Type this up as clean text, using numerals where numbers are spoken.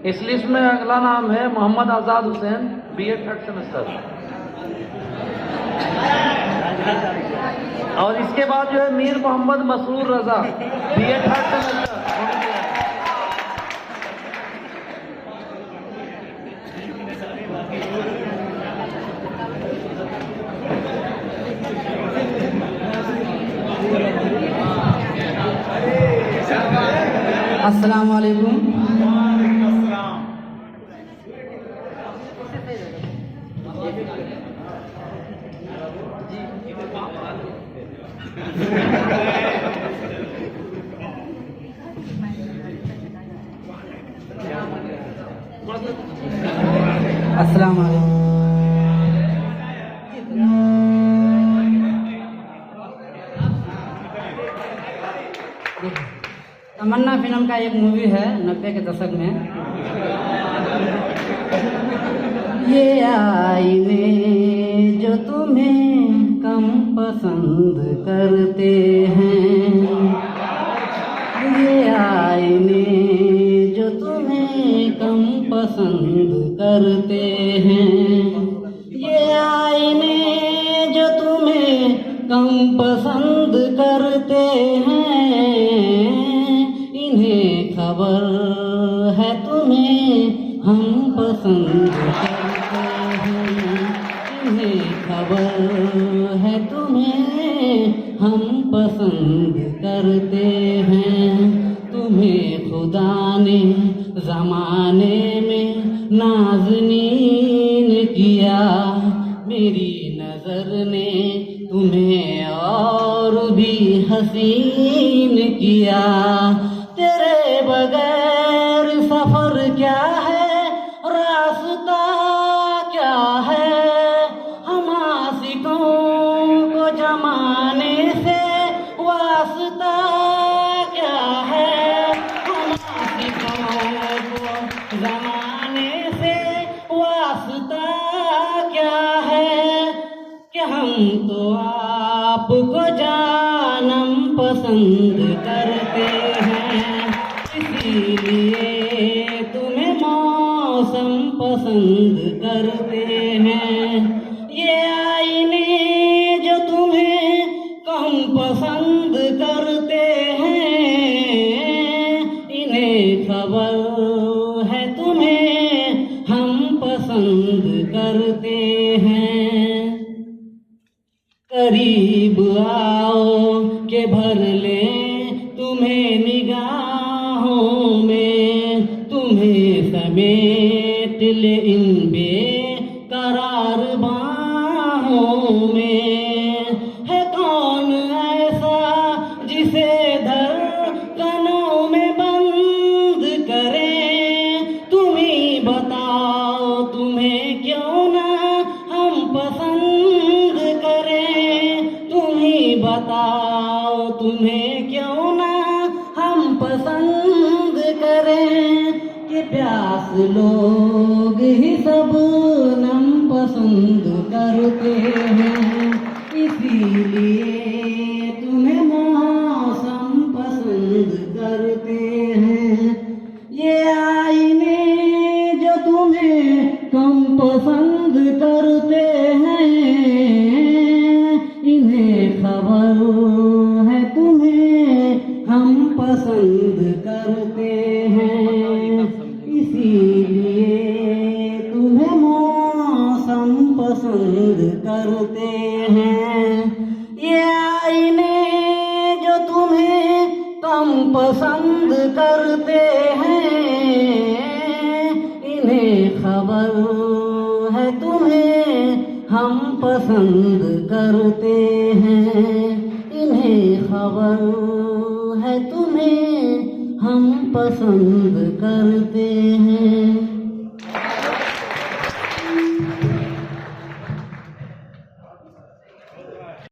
इस लिस्ट में अगला नाम है मोहम्मद आजाद हुसैन, BA 3rd सेमेस्टर। और इसके बाद जो है मीर मोहम्मद मसरूर रजा, BA 3rd सेमेस्टर। अस्सलाम वालेकुम। अस्सलाम वालेकुम। तमन्ना फिल्म का एक मूवी है 90 के दशक में। ये आईने जो तुम्हें कम पसंद करते हैं, ये आईने जो तुम्हें कम पसंद करते हैं, ये आईने जो तुम्हें कम पसंद करते हैं, इन्हें खबर है तुम्हें हम पसंद करते हैं, इन्हें खबर है तुम्हें हम पसंद करते हैं। तुम्हें खुदा ने ज़माने में नाज़नीन किया, मेरी नज़र ने तुम्हें और भी हसीन किया। तेरे बगैर सफर क्या है, रास्ता क्या है, हम आशिकों को जमाने से वास्ता क्या है, हम आशिकों को जमाने से वास्ता क्या है, कि हम तो आपको जानम पसंद करते हैं, इसीलिए तुम्हें मौसम पसंद करते हैं। ये आईने जो तुम्हें कम पसंद करते हैं, इन्हें खबर है तुम्हें हम पसंद करते हैं। करीब आओ के भर ले तुम्हें निगाहों में, तुम्हें समेट ले इन बेकरार बाहों में। है कौन ऐसा जिसे धड़कनों में बंद करें, तुम ही बताओ तुम्हें क्यों ना हम पसंद करें, तुम ही बताओ तुम्हें क्यों ना हम पसंद करें, कि प्यास लोग ही सब नम पसंद करते हैं, इसीलिए तुम्हें मौसम पसंद करते हैं। ये आईने जो तुम्हें कम पसंद करते हैं, इन्हें खबर है तुम्हें हम पसंद करते हैं, इसीलिए तुम्हें मौसम पसंद करते हैं। ये आईने जो तुम्हें कम पसंद करते हैं, इन्हें खबर है तुम्हें हम पसंद करते हैं, इन्हें खबर है तुम्हें हम पसंद करते हैं।